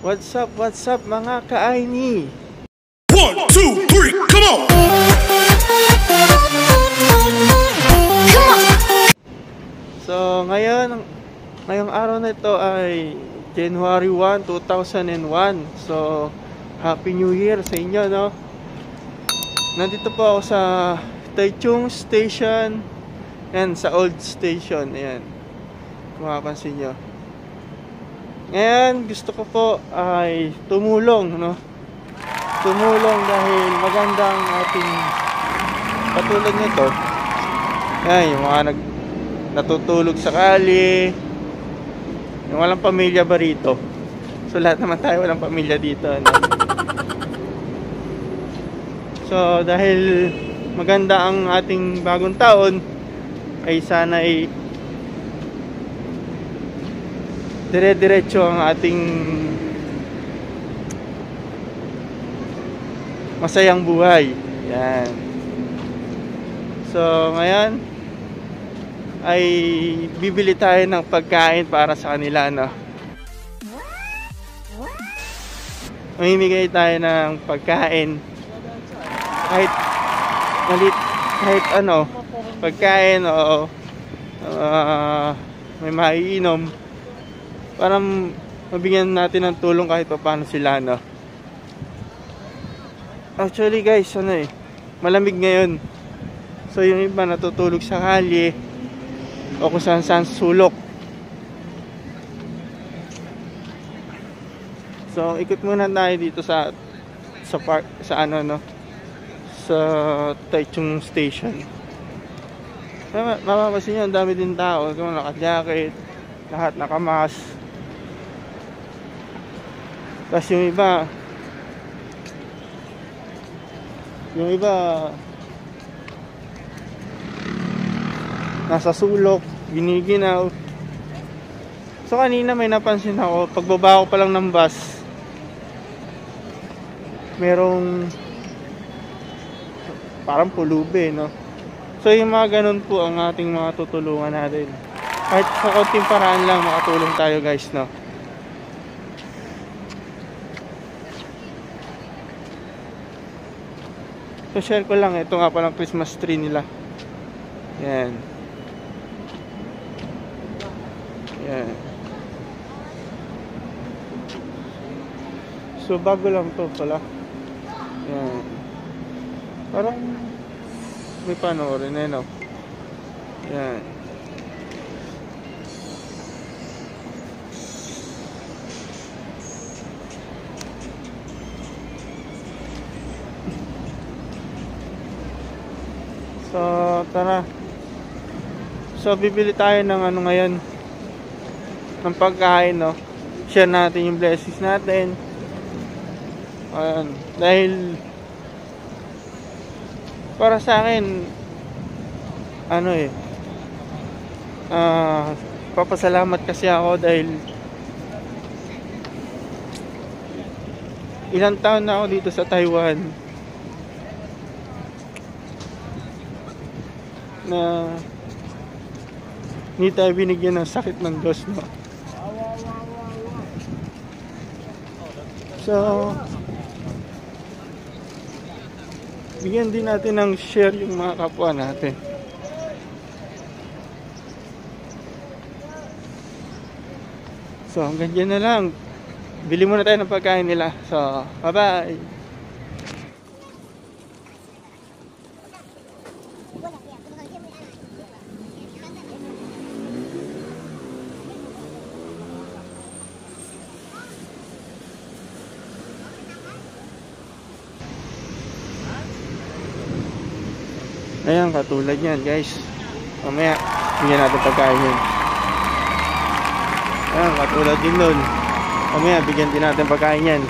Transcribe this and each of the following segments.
What's up mga ka-aini? 1, 2, 3, come on! So ngayong araw na ito ay January 1, 2001. So Happy New Year sa inyo, no? Nandito po ako sa Taichung Station. Yan, sa old station. Ayan, kung mapapansin nyo. Ngayon, gusto ko po ay tumulong, no? Tumulong dahil magandang ating katulad nito. Ayan, yung mga natutulog sa kali, yung walang pamilya ba rito? So lahat naman tayo walang pamilya dito, no? So dahil maganda ang ating bagong taon, ay sana ay dire-diretso ang ating masayang buhay. Yan. So ngayon ay bibili tayo ng pagkain para sa kanila, no? Mamimigay tayo ng pagkain, kahit malit, kahit ano, pagkain o may maiinom, para mabigyan natin ng tulong kahit pa paano sila, no? Actually guys, malamig ngayon. So yung iba natutulog sa kalye o kung saan saan sulok. So ikot muna tayo dito sa park, sa ano, no, sa Taichung Station. Mapapansin nyo, ang dami din tao. Kung naka-jacket, lahat naka-mask. Tapos yung iba nasa sulok, giniginaw. So kanina may napansin ako, pagbaba ko pa lang ng bus, merong parang pulube, no? So yung mga ganun po ang ating mga tutulungan natin. Kahit sa konting paraan lang makatulong tayo guys, no? So share ko lang, ito nga palang Christmas tree nila. Yan. Yan. So bago lang to pala. Yan. Parang may panoorin, no? Yan. So tara. So bibili tayo ng ano ngayon, ng pagkain, no? Share natin yung blessings natin. Ayan. Dahil para sa akin, papasalamat kasi ako dahil ilang taon na ako dito sa Taiwan na hindi tayo binigyan ng sakit ng Diyos, no? So bigyan din natin ng share yung mga kapwa natin. So hanggang dyan na lang. Bili muna tayo ng pagkain nila. So bye bye. Ayan, katulad yan guys. Mamaya bigyan natin pagkain yun. Ayan, katulad din nun. Mamaya bigyan din natin pagkain yan.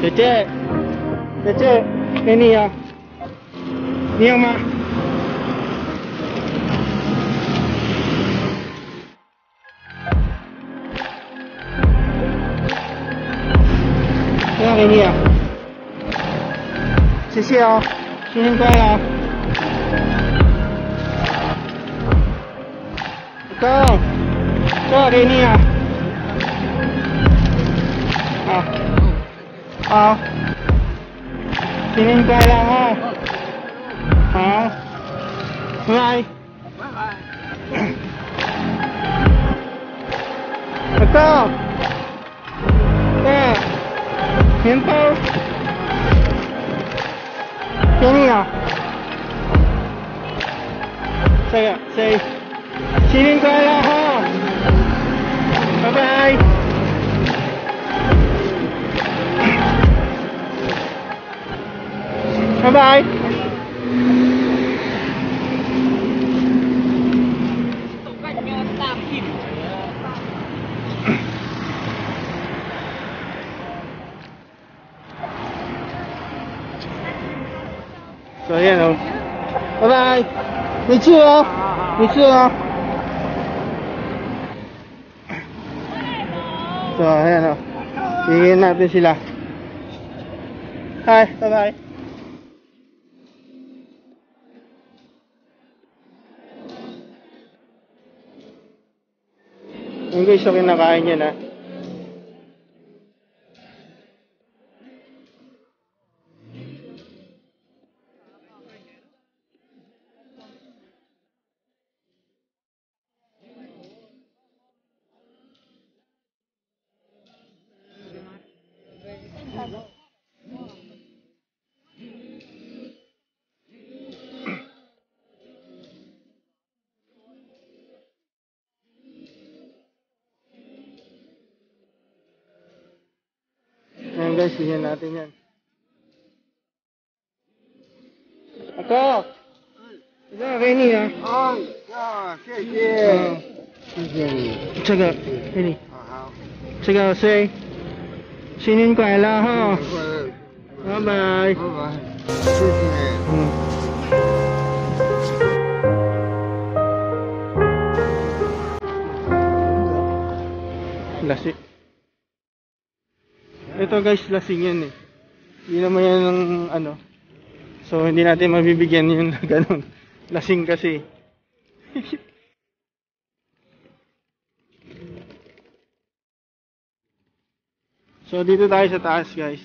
姐姐，姐姐，给你啊，你要吗？这样给你啊，谢谢哦，新年快乐。哥，这个给你啊。好，好，新年快乐哈。好，拜拜。拜拜。哥，对，面包给你啊。这个谁？新年快乐哈！拜拜。拜拜。So yan o. Bye bye. May cheer o. May cheer o. So ayan o. Tingin natin sila. Hi. Bye bye. Yung guys, so kinakain yan ha. Ayan guys, tingnan natin yan. Ako! Ito, Kenny ha. 哦，呀，谢谢，谢谢你。这个给你，好，这个谁？新年快乐哈！拜拜。拜拜，谢谢。Lasing. Ito guys, lasing yan eh. Hindi naman yan ng ano. So hindi natin mabibigyan yun na ganun. Lasing kasi. So dito tayo sa taas guys.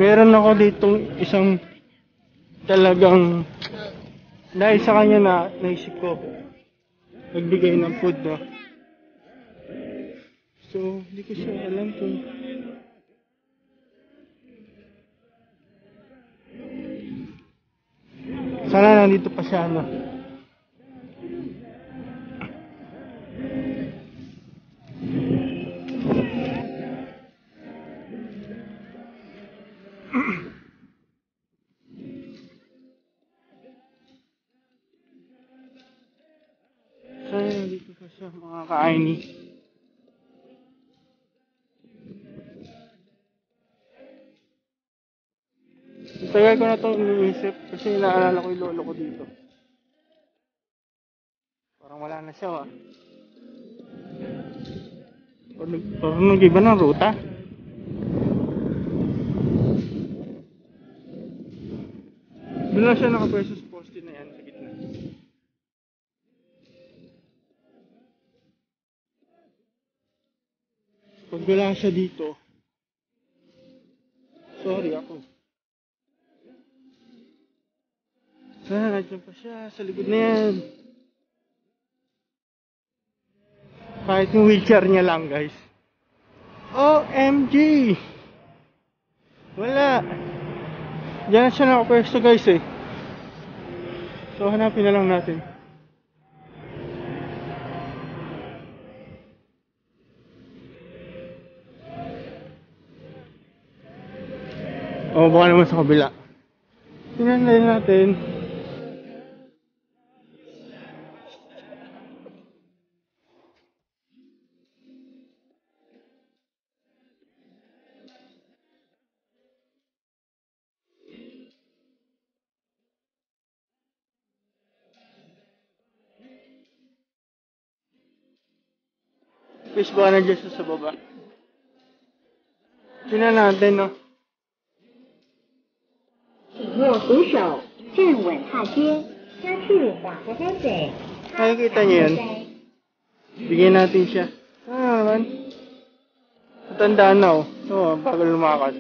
Meron ako ditong isang talagang dahil sa kanya na naisip ko nagbigay ng food no. So hindi ko siya alam kung sana nandito pa siya no. Sana nandito pa siya mga kaini. Tagal ko na itong iniisip kasi inaalala ko yung lolo ko dito. Parang wala na siya Parang nag-iba ng ruta. Doon lang siya nakapwesto sa poste na yan sa gitna. Pag wala siya dito, sorry ako. Sana nandiyan pa siya sa likod na yan. Kahit yung wheelchair niya lang guys. OMG! Wala. Diyan na siya nakapwesto guys eh. So hanapin na lang natin. O baka naman sa kabila. Tingnan natin. Fish baka nandiyan siya sa baba. Tingnan natin, no? 请握扶手，站稳踏阶，加速划过山嘴。 Nakikita niyo yun? Bigyan natin siya. Naman. Matandaan na, oh. Oo, bagal lumakad.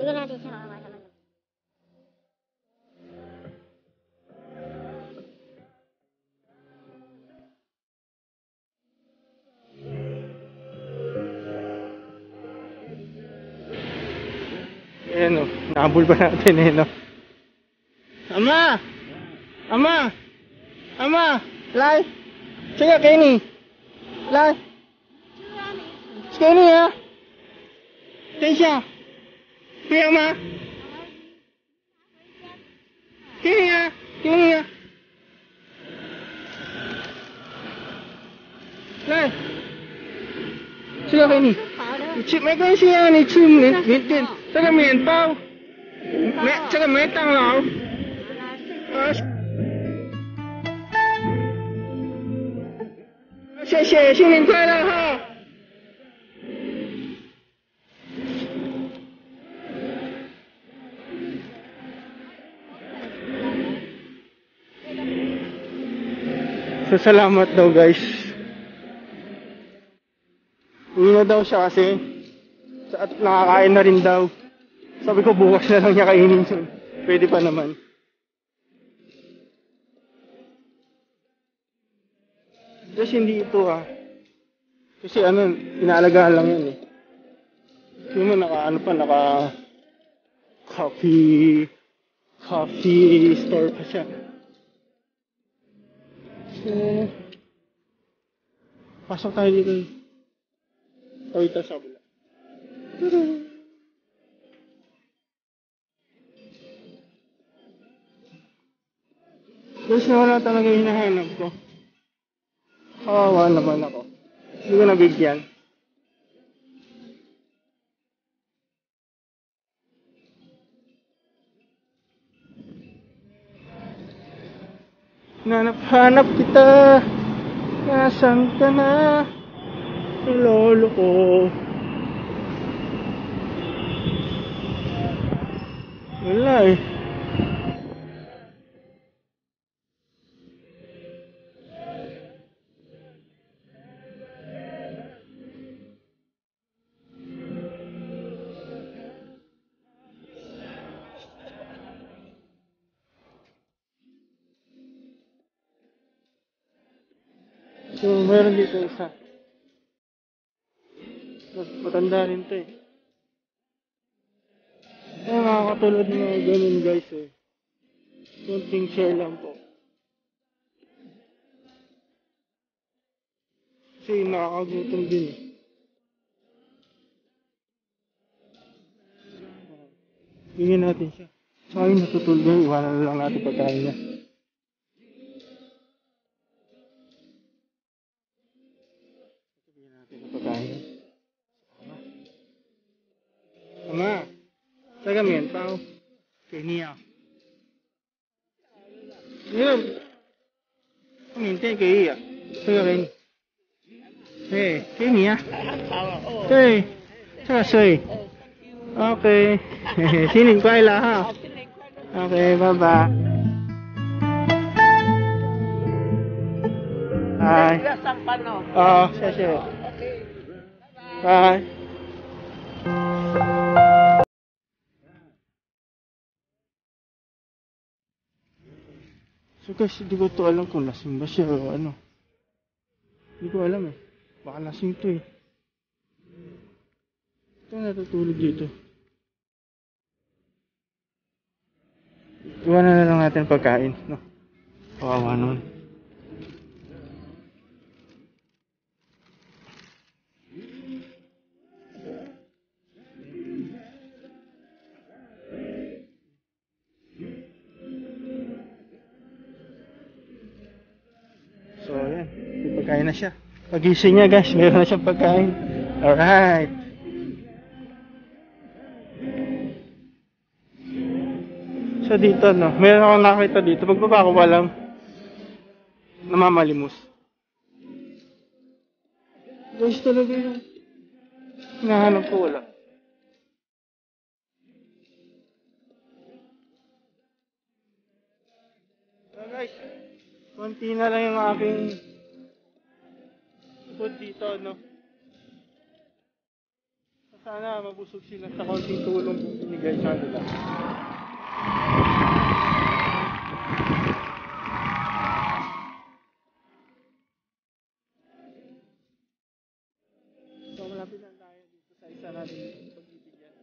Bigyan natin siya mga naman. Ayan, oh. Nahabol pa natin, eh, no? Ama! Ama! Ama! Lai! Sige, Kenny! Lai! Kenny, ha? Tensya! Kuya, ma! Kenny, ha? Kenny, ha? Lai! Sige, Kenny! 你吃没关系啊，你吃缅甸这个面包，这个麦当劳，谢谢，新年快乐哈！Salamat daw guys. Uwi na daw siya kasi at nakakain na rin daw. Sabi ko bukas na lang niya kainin yun. Pwede pa naman. Kasi hindi ito kasi ano, inaalagaan lang yun eh. Yung naka coffee store pa siya. So, pasok tayo dito. Tawid tayo sa kabila. Guys, nawala talaga yung hinahanap ko. Kawawa naman ako. Hindi ko nabigyan. Hanap kita. Nasaan ka na? Lolo ko. Wala eh. So, meron dito isa. Matanda rin to eh. Kaya makakatulad ng mga ganun guys eh. Kunting share lang po. Kasi nakakagutom din eh. Bigyan natin siya. Saka yung natutulog yun, iwanan na lang natin pagkain niya. Bigyan natin ng pagkain niya. Ama! 这个面包给你啊，这个缅甸给你啊，这个给你，对，给你啊，对，这个水，OK， 嘿嘿，新年快乐哈，OK， 拜拜，拜，哦，谢谢，拜。So guys, hindi ko to alam kung lasing ba siya o ano. Hindi ko alam eh. Baka lasing to eh. Ito natutulog dito. Iwanan na lang natin pagkain, no? Kawawa naman. So, ayan. Pagkain na siya. Pagising niya guys, meron na siyang pagkain. Alright. So dito no, meron akong nakita dito. Pagbaba ko pa lang, namamalimos. Guys, talaga yung hinahanap ko wala. So guys, konti na lang yung aking food dito, no? Sana mabusog sila sa konting tulong kung binigay sa nila. So malapit na tayo dito sa isa natin pagbibigyan.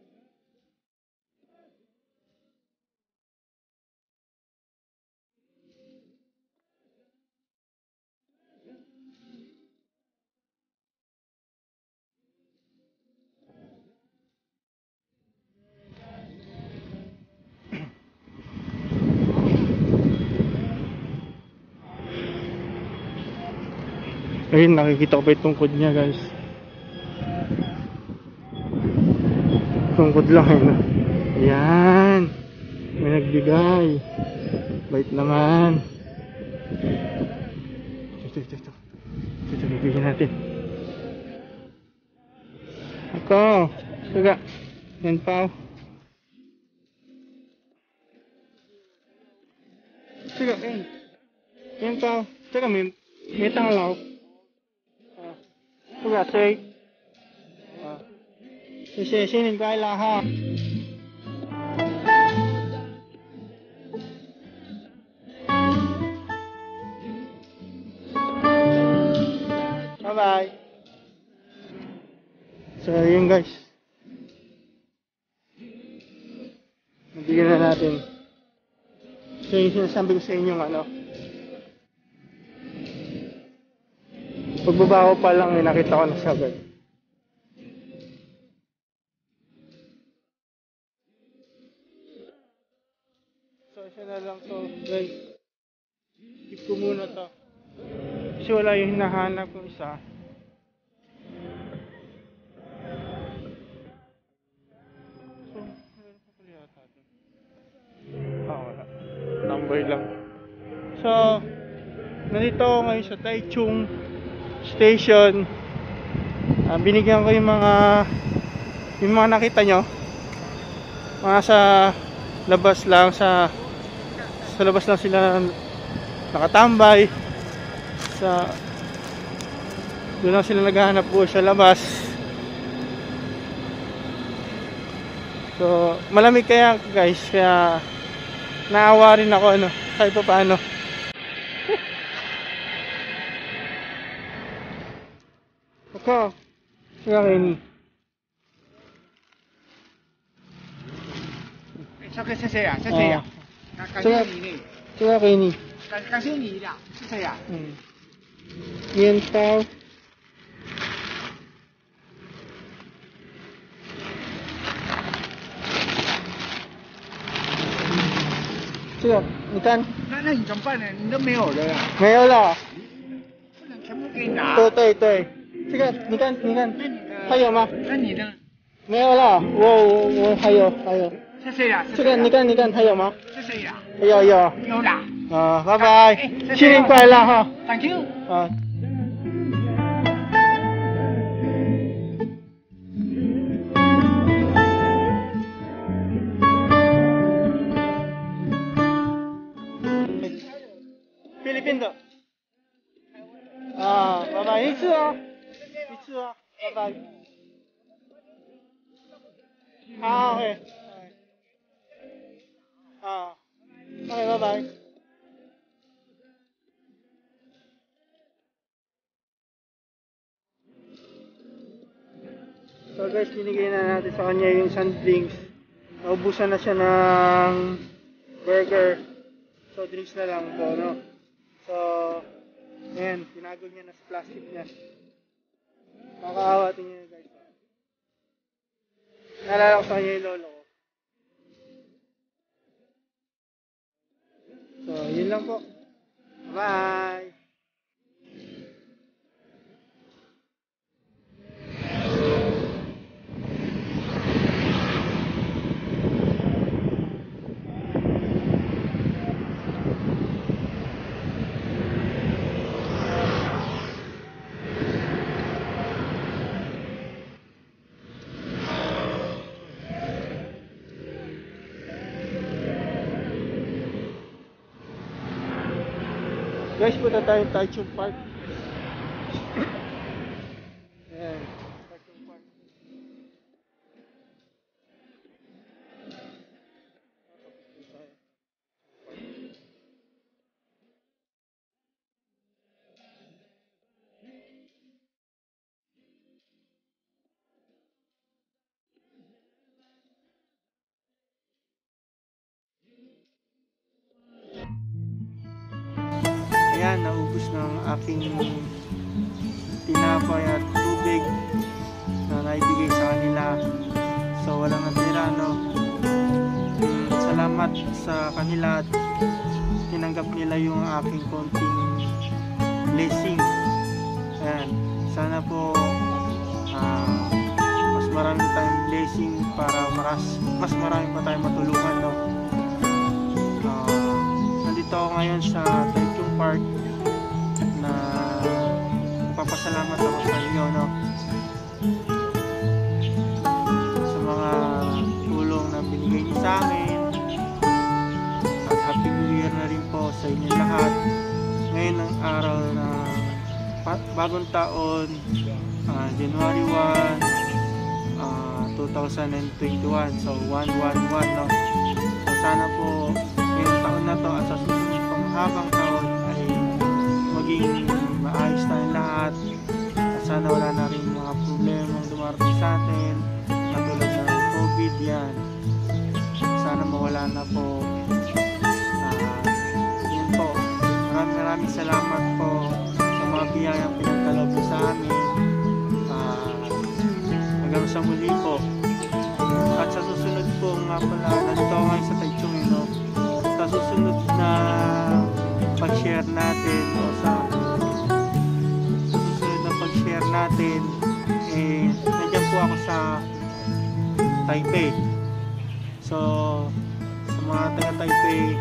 Ayun, nakikita ko pa yung tungkod niya guys. Tungkod lang eh, no? Ayan. May nagbigay. Bait naman. Ito. Bibigyan natin. Ako. Saga. Yan pa. Saga, yan. Yan pa. Saga, may tangalaw. Saga, say. Sinin ko ay lahat. Bye-bye. So, yun guys. Nabigyan na natin. So, yung sinasabi ko sa inyo ano. Pagbaba ko pa lang, nakita ko na sabay. So, isa na lang to guys. Keep ko muna to. Kasi wala yung hinahanap kong isa. So, meron pa pala yata ito. Wala. Number lang. So, nandito ako ngayon sa Taichung Station. Binigyan ko yung mga nakita nyo. Mga sa labas lang, sa labas lang sila nakatambay. Doon lang sila naghahanap po sa labas. So, malamig kaya guys, kaya naawa rin ako ano, kahit pa paano. Ako, siya Kenny. 这个是谁呀？是谁呀？感谢你呢， Siya Kenny. 感谢你的，是谁呀？ Yan tao. Siya,你看，那你怎么办呢？你都没有了呀，没有了。不能全部给你拿。对，这个你看，那你的还有吗？那你的没有了，我还有，是谁呀？这个你看还有吗？是谁呀？有，有的。拜拜，新年快乐哈！ Thank you。菲律宾的。拜拜，一次啊，拜拜。好，OK。OK，拜拜。So guys, binigay na natin sa kanya yung drinks. Naubusan na siya ng burger. So drinks na lang po, no? So, ayan, tinagol niya na sa plastic niya. Makakaawa tingin niya guys. Naalala ko sa kanya yung lolo ko. So, yun lang po. Bye! Guys, punta tayo Taichung Park. Ayan, Taichung Park. Ayan, naubos ng aking tinapay at tubig na naibigay sa kanila. So walang natira, no? Salamat sa kanila at tinanggap nila yung aking konting blessing. Ayan, sana po mas marami tayong blessing para mas marami pa tayong matulungan, no? Nandito ako ngayon sa Taichung Park na papasalamat ako sa inyo, no? Sa mga tulong na binigay niyo sa amin. At Happy New Year na rin po sa inyo lahat. Ngayon ang araw na bagong taon, January 1, 2021. So 111, no? So sana po ngayong taon na to at sa susunod pang habang taon ay maging maayos tayong lahat. At sana wala na rin mga problemang dumarating sa atin katulad ng COVID yan. Sana mawala na po. Yun po. Maraming salamat po sa mga biyayang pinagkaloob sa amin. Hanggang sa muli po. At sa susunod po nga pala, nandito ako ngayon sa Taichung, no? Sa susunod na pag-share natin o sa susunod na pag-share natin, nandiyan po ako sa Taipei. So sa mga taga Taipei,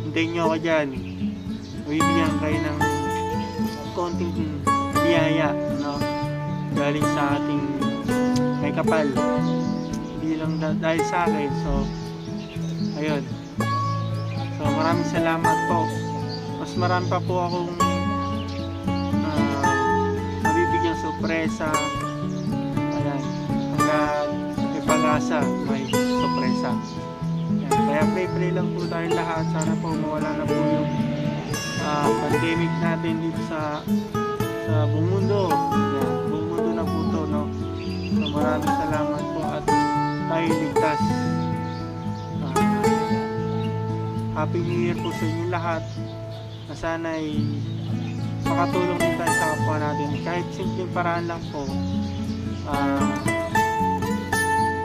hintayin nyo ako dyan. Bibigyan kayo ng konting biyaya, no? Galing sa ating may kapal, hindi lang dahil sa akin. So ayun, so maraming salamat po. Mas marami pa po akong mabibigyan sorpresa. Ayan, hanggang may pag-asa may sorpresa. Ayan, kaya play lang po tayo lahat. Sana po mawala na po yung pandemic natin dito sa buong mundo. Ayan, buong mundo na po to, no? So maraming salamat po at tayo ligtas. Happy New Year po sa inyo lahat, na sana ay makatulong din tayo sa kapwa natin kahit simpleng paraan lang po.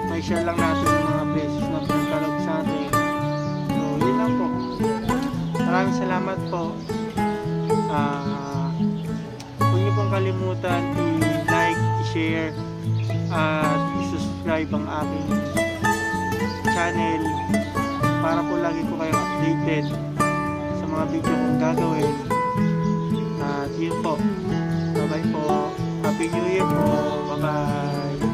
May share lang natin yung mga blessings na pinagkaloob sa atin. So yun lang po. Maraming salamat po. Huwag niyo pong kalimutan i-like, i-share at i-subscribe ang aking channel para po lagi po kayong updated sa mga video kong gagawin. At yun po, bye bye po. Happy New Year po. Bye bye.